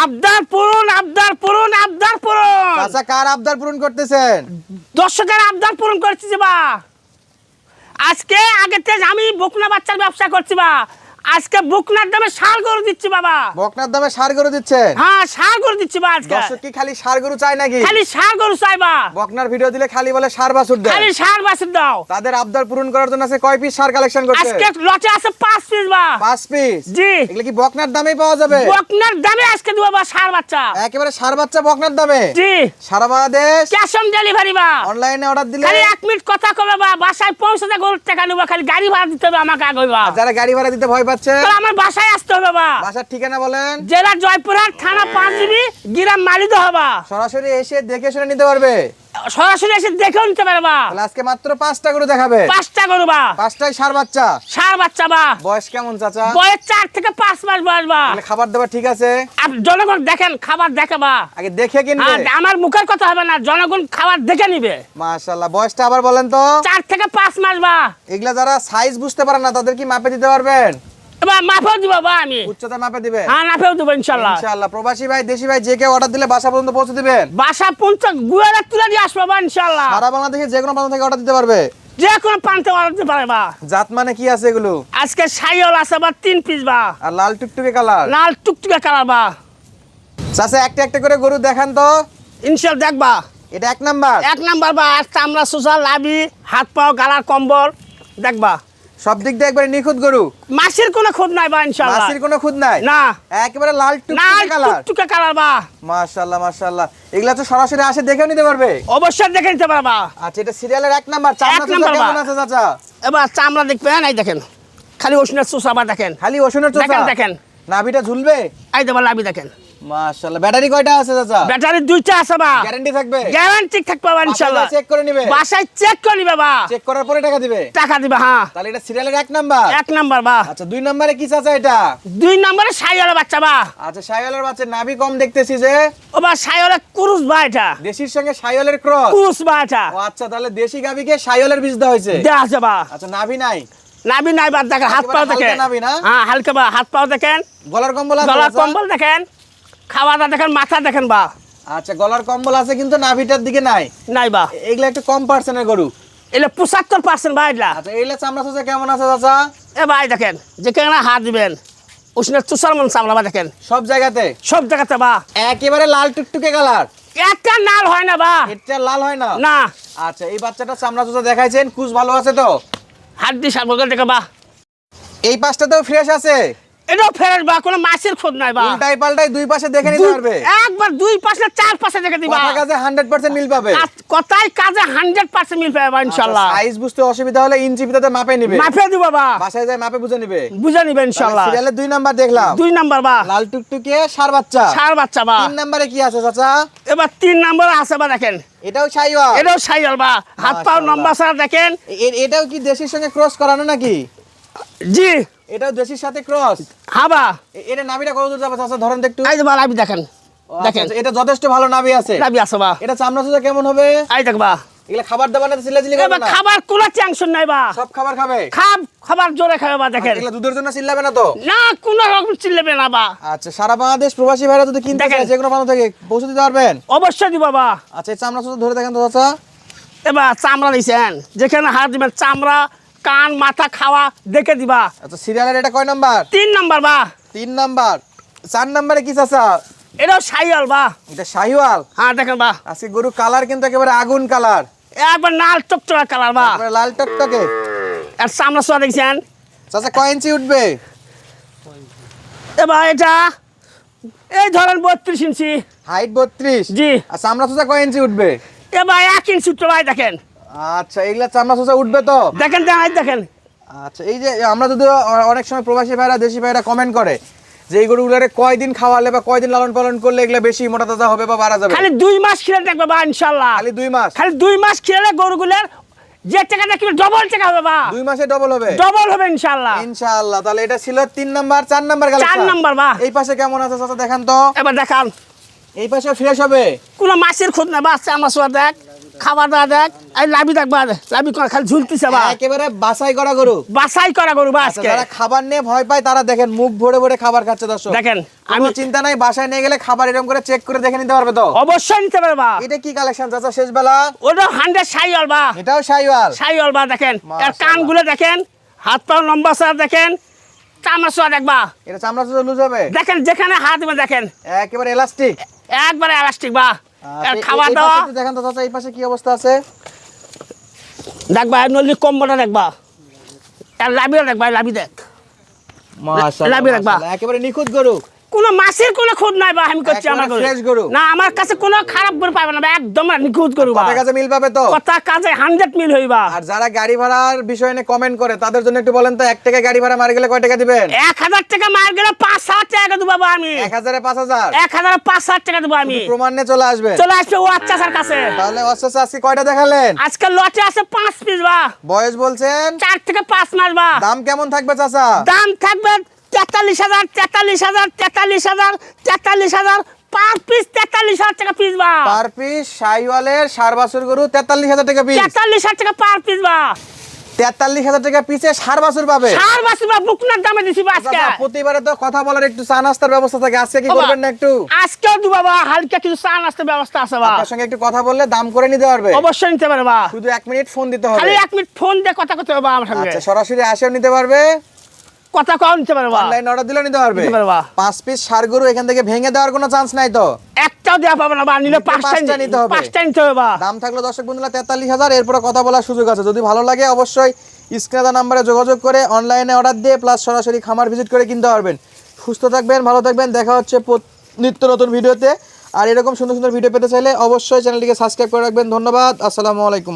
আবদার পূরণ, আবদার পূরণ, আবদার পূরণ। চাচা কার আবদার পূরণ করতেছেন? দর্শকের আবদার পূরণ করছি যে বা। আজকে আগে থেকে আমি বকনা বাচ্চার ব্যবসা করছি বা। আজকে বকনার দামে ষাঁড় গরু দিচ্ছি বাবা। বকনার দামে ষাঁড় গরু দিচ্ছেন? হ্যাঁ, ষাঁড় গরু দিচ্ছি বা আজকে। দর্শক কি খালি ষাঁড় গরু চায় নাকি? খালি ষাঁড় গরু চাই বা। বকনার ভিডিও দিলে খালি বলে ষাঁড় বাছুর দেন। খালি ষাঁড় বাছুর দাও। তাদের আবদার পূরণ করার জন্য আছে কয় পিস ষাঁড় কালেকশন করছেন? আজকে লটে আছে 5 পিস বা। 5 পিস? জি। এগুলো কি বকনার দামেই পাওয়া যাবে? বকনার দামে আজকে দেব বা ষাঁড় বাচ্চা। একেবারে ষাঁড় বাচ্চা বকনার দামে? জি। সারা বাংলাদেশ ক্যাশ অন ডেলিভারি বা। অনলাইনে অর্ডার দিলে খালি 1 মিনিট কথা কবে বা, বাসায় পৌঁছাতে গরুর টাকা নেব, খালি গাড়ি ভাড়া দিতে হবে আমাকে আগে বা। যারা গাড়ি ভাড়া দিতে ভয় পাচ্ছে তাহলে আমার বাসায় আসতে হবে বা। বাসার ঠিকানা বলেন। জেলা জয়পুরহাট, থানা 5 জিবি, গ্রাম মালিদহ বা। সরাসরি এসে দেখে শুনে নিতে পারবে? সরাসরি এসে দেখেও নিতে পারে বা। তাহলে আজকে মাত্র 5টা গরু দেখাবে? 5টা গরু বা। 5টাই ষাঁড় বাচ্চা? ষাঁড় বাচ্চা বা। বয়স কেমন চাচা? বয়স 4 থেকে 5 মাস বয়স বা। তাহলে খাবার দাবার ঠিক আছে? জনগণ দেখেন, খাবার দেখে বা। আগে দেখে কিনবে? আমার মুখের কথা হবে না, জনগণ খাবার দেখে নিবে। মাশাআল্লাহ। বয়সটা আবার বলেন তো? 4 থেকে 5 মাস বা। এগুলা যারা সাইজ বুঝতে পারে না তাদের কি মাপে দিতে পারবেন? এবার মাপেও দিব বা আমি। উচ্চতা মাপে দিবেন? হ্যাঁ, মাপেও দিব ইনশাআল্লাহ। ইনশাআল্লাহ। প্রবাসী ভাই দেশি ভাই যে কেউ অর্ডার দিলে বাসা পর্যন্ত পৌঁছে দিবেন? বাসা 50 গুয়ারে তুলে দিয়ে আসবো বা ইনশাআল্লাহ। সারা বাংলাদেশে যে কোনো প্রান্ত থেকে অর্ডার দিতে পারবে? যে কোনো প্রান্তে অর্ডার দিতে পারে বা। জাত মানে কি আছে এগুলো? আজকে সাইওয়াল আছে বা 3 পিস বা। আর লাল টুকটুকে কালার? লাল টুকটুকে কালার বা। চাচা একটা একটা করে গরু দেখান তো। ইনশাআল্লাহ দেখবা। এটা 1 নাম্বার? 1 নাম্বার বা। আর চামড়া সুসা, লাবি, হাত পাও, গালার কম্বল দেখবা। সব দিক দিয়ে একবারে নিখুঁত গরু? মাসির কোনো খুদ নাই বা ইনশাআল্লাহ। মাসির কোনো খুদ নাই? না। একেবারে লাল লাল টুকটুকে কালার? টুকটুকে কালার বা। মাশাআল্লাহ মাশাআল্লাহ। এগুলা তো সরাসরি আসে দেখেও নিতে পারবে? অবশ্যই দেখে নিতে পারবা। আচ্ছা এটা সিরিয়ালের 1 নাম্বার। চামড়া 1 নাম্বার কেমন বা। আছে চাচা? এবার চামড়া দেখবেন, এই দেখেন খালি ওষুধের সুসা বা দেখেন। খালি ওষুনের চোখা? দেখেন দেখেন। নাভিটা ঝুলবে? এই দেবা লাবি দেখেন। মাশাআল্লাহ। ব্যাটারি কয়টা আছে চাচা? ব্যাটারি 2টা আছে বা। গ্যারান্টি থাকবে? গ্যারান্টি থাকবে বা ইনশাআল্লাহ। চেক করে নিবে? বাসায় চেক করে নিবে বা। চেক করার পরে টাকা দিবে? টাকা দিবে হ্যাঁ। তাহলে এটা সিরিয়ালের 1 নাম্বার? 1 নাম্বার বা। আচ্ছা 2 নাম্বারে কি চাচা এটা? 2 নম্বরে সাইওয়ালা বাচ্চা বা। আচ্ছা শাইওয়ালের বাচ্চা। নাভি কম দেখতেছি যে? ও বা সাইওয়ালা কুরুস বা এটা। দেশির সঙ্গে শাইওয়ালের ক্রস? কুরুস বা এটা। ও আচ্ছা তাহলে দেশি গাবিকে শাইওয়ালের বীজ দেওয়া হয়েছে? দেয়া আছে বা। আচ্ছা নাভি নাই? নাভি নাই বা দেখেন, হাত পাও একেবারে দেখেন। হালকা নাভি না? হ্যাঁ হালকা বা, হাত পাও দেখেন। গলার কম্বল আছে? গলার চাচা? কম্বল দেখেন, খাওয়াটা দেখেন, মাথা দেখেন বা। আচ্ছা গলার কম্বল আছে কিন্তু নাভিটার দিকে নাই? নাই বা। এগুলা একটু কম পার্সেন্টের গরু। এলে 75% বা এটা। আচ্ছা এইগুলা চামড়া চাচা কেমন আছে চাচা? এ ভাই দেখেন, যেখানে হাত দিবেন উষ্ণের তুষার মন চামড়া বা দেখেন। সব জায়গাতে? সব জায়গাতে বা। একেবারে লাল টুকটুকে কালার? একটা নাল হয় না বা। এটা লাল হয় না? না। আচ্ছা এই বাচ্চাটা চামড়া চাচা দেখাইছেন, কুচ ভালো আছে তো? হাত দিয়ে সাবল দেখে বা। এই পাশটাতেও ফ্রেশ আছে? এটাও ফেরত বা, কোনো মাছের খোঁজ নাই বা। উল্টাই পাল্টাই দুই পাশে দেখে নিতে পারবে? একবার 2 পাশে 4 পাশে দেখে দিবা। কথা কাজে 100% মিল পাবে? কথাই কাজে 100% মিল পাবে ইনশাআল্লাহ। সাইজ বুঝতে অসুবিধা হলে ইঞ্চি ভিতরে মাপে নিবে? মাপে দিব বা। বাসায় যায় মাপে বুঝে নিবে? বুঝে নিবে ইনশাআল্লাহ। সিরিয়ালে 2 নাম্বার দেখলাম? 2 নাম্বার বা। লাল টুকটুকে ষাঁড় বাচ্চা? ষাঁড় বাচ্চা বা। 3 নাম্বারে কি আছে চাচা? এবার 3 নাম্বার আছে বা দেখেন। এটাও শাইওয়াল? এটাও সাইওয়াল বা। হাত পাও মাশাআল্লাহ। লম্বা সারা দেখেন। এটাও কি দেশির সঙ্গে ক্রস করানো নাকি? জি। এটাও দেশির সাথে ক্রস? হ্যাঁ বা। এটা নাভিটা কত দূর যাবে চাচা ধরেন তো একটু? এই যে বা লাবি দেখেন। ও, আচ্ছা, দেখেন আচ্ছা, এটা যথেষ্ট ভালো নাভি আছে? লাবি আছে বা। এটা চামড়া চাচা কেমন হবে? এই দেখ বা। এগুলা খাবার দাবার না চিল্লাচিল্লি করবে এবার না? খাবার কোনো টেনশন নাই বা। সব খাবার খাবে? খাবার জোরে খাবে বা দেখেন। এগুলা দুধের জন্য চিল্লাবে না তো? না, কোনো রকম চিল্লাবে না বা। আচ্ছা সারা বাংলাদেশ প্রবাসী ভাইরা যদি কিনতে দেখেন। চায় যে কোনো প্রান্ত থেকে পৌঁছে দিতে পারবেন? অবশ্যই দিব বা। আচ্ছা এই চামড়া চাচা ধরে দেখেন তো চাচা। এবার চামড়া দিছেন, যেখানে হাত দিবেন চামড়া, কান, মাথা খাওয়া দেখে দিবা। আচ্ছা সিরিয়ালের এটা কয় নাম্বার? 3 নাম্বার বা। 3 নাম্বার। 4 নাম্বারে কি চাচা? এটাও সাইওয়াল বা। এটা শাহিওয়াল? হ্যাঁ দেখেন বা। আজকে গরু কালার কিন্তু একেবারে আগুন কালার, একবার লাল টকটকা কালার বা। একেবারে লাল টকটকে। আর চামড়া সোয়া দেখছেন। চাচা কয় ইঞ্চি উঠবে? এবার এটা এই ধরেন 32 ইঞ্চি। হাইট 32? জি। আর চামড়া চাচা কয় ইঞ্চি উঠবে? এবার 1 ইঞ্চি উঠতে ভাই দেখেন। আচ্ছা এইগুলা চামড়া চাচা উঠবে তো? দেখেন দেখেন। আচ্ছা এই যে আমরা যদি অনেক সময় প্রবাসী ভাইরা দেশি ভাইরা কমেন্ট করে যে এই গরুগুলোরে কয়দিন খাওয়ালে বা কয়দিন লালন পালন করলে এগুলা বেশি মোটা তাজা হবে বা বাড়া যাবে? খালি 2 মাস খেলে দেখবে বা ইনশাআল্লাহ। খালি 2 মাস? খালি 2 মাস খেলে গরুগুলোর যে টাকা দেখবে ডবল টাকা হবে বা। 2 মাসে ডবল হবে? ডবল হবে ইনশাআল্লাহ। ইনশাআল্লাহ। তাহলে এটা ছিল 3 নাম্বার। 4 number collection? 4 নাম্বার বা। এই পাশে কেমন আছে চাচা দেখান তো। এবার দেখান। এই পাশে ফ্রেশ হবে? কোনো মাছের খোঁজ না বা। চামড়া সোয়া দেখ। খাবার দাওয়া দেখ, এই লাভি দেখবা, লাভি খালি ঝুলতিছে বা, একেবারে বাছাই করা গরু। বাছাই করা গরু বা আচ্ছা, আজকে। যারা খাবার নিয়ে ভয় পায় তারা দেখেন মুখ ভরে ভরে খাবার খাচ্ছে দর্শক। দেখেন আমি চিন্তা নাই, বাসায় নিয়ে গেলে খাবার এরকম করে চেক করে দেখে নিতে পারবে তো? অবশ্যই নিতে পারবা। এটা কি কালেকশন চাচা শেষ বেলা? ওটা 100 শাইওয়াল বা, এটাও শাইওয়াল। শাইওয়াল বা দেখেন, এর মাশাআল্লাহ। কানগুলো দেখেন, হাত পা লম্বা সার দেখেন, চামড়া সোয়া দেখবা, এটা চামড়া তো লুজ হবে। দেখেন যেখানে হাত দিবে দেখেন একেবারে এলাস্টিক। একবারে এলাস্টিক বা। এর খাওয়া দাওয়া দেখেন তো চাচা, এই পাশে কি অবস্থা আছে? দেখবা, নলি কম্বলটা দেখবা, এর লাভিও দেখবা, লাভি দেখ, মাশাআল্লাহ, লাভি রাখবা। মাশাআল্লাহ, একেবারে নিখুঁত গরু। কোনো মাছের কোনো খুঁত নাই বা, আমি করছি আমার একেবারে গরু। fresh গরু। না, আমার কাছে কোনো খারাপ গরু পাবে না বা, একদম নিখুঁত গরু বা। কথা কাজে মিল পাবে তো? কথা কাজে 100 মিল হইবা। আর যারা গাড়ি ভাড়ার বিষয় নিয়ে কমেন্ট করে তাদের জন্য একটু বলেন তো, 1 টাকা গাড়ি ভাড়া মার গেলে কয় টাকা দিবেন? 1000 টাকা মার গেলে 5,000 টাকা দেবো বা আমি। 1000 এ 5000? 1000 5,000 টাকা দেবো আমি। প্রমাণ নিয়ে চলে আসবেন। চলে আসবে ও আচ্ছার কাছে। তাহলে অবশ্য আজকে কয়টা দেখালেন? আজকে লটে আছে 5 পিস বা, বয়স বলছেন? 4 থেকে 5 মাস বা। দাম কেমন থাকবে চাচা? দাম থাকবে 43,000, 43,000, 43,000, 43,000 পার পিস, 43,000 টাকা পিস বা। পার পিস শাইওয়ালের 4 বছর গরু 43000 টাকা পিস। 43,000 টাকা পার পিস বা। 43000 টাকা পিসে 4 বছর পাবে। 4 বছর বা, বুকনার দামে দিছি বা আজকে। চাচা, প্রতিবারে তো কথা বলার একটু চা নাস্তার ব্যবস্থা থাকে, আজকে কি বাবা, করবেন না একটু? আজকেও দিব বা, হালকা কিছু চা নাস্তার ব্যবস্থা আছে বা। আপনার সঙ্গে একটু কথা বললে দাম করে নিতে পারবে। অবশ্যই নিতে পারে বা। শুধু 1 মিনিট ফোন দিতে হবে। খালি 1 মিনিট ফোন দিয়ে কথা করতে হবে বা আমার সঙ্গে। আচ্ছা, সরাসরি আসেও নিতে পারবে, কথা কও নিতে পারে বা। অনলাইন অর্ডার দিলেও নিতে পারবে। নিতে পারে বা। 5 পিস ষাঁড় গরু এখান থেকে ভেঙে দেওয়ার কোনো চান্স নাই তো? একটাও দেওয়া পাবে না বা, নিলে নিলে 5টা পাঁচটা নিতে হবে। 5টা নিতে হবে বা। দাম থাকলো দর্শক বন্ধুরা 43000, এরপরে কথা বলার সুযোগ আছে। যদি ভালো লাগে অবশ্যই স্ক্রিনে দেওয়া নাম্বারে যোগাযোগ করে অনলাইনে অর্ডার দিয়ে প্লাস সরাসরি খামার ভিজিট করে কিনতে পারবেন। সুস্থ থাকবেন, ভালো থাকবেন, দেখা হচ্ছে নিত্য নতুন ভিডিওতে। আর এরকম সুন্দর সুন্দর ভিডিও পেতে চাইলে অবশ্যই চ্যানেলটিকে সাবস্ক্রাইব করে রাখবেন। ধন্যবাদ, আসসালামু আলাইকুম।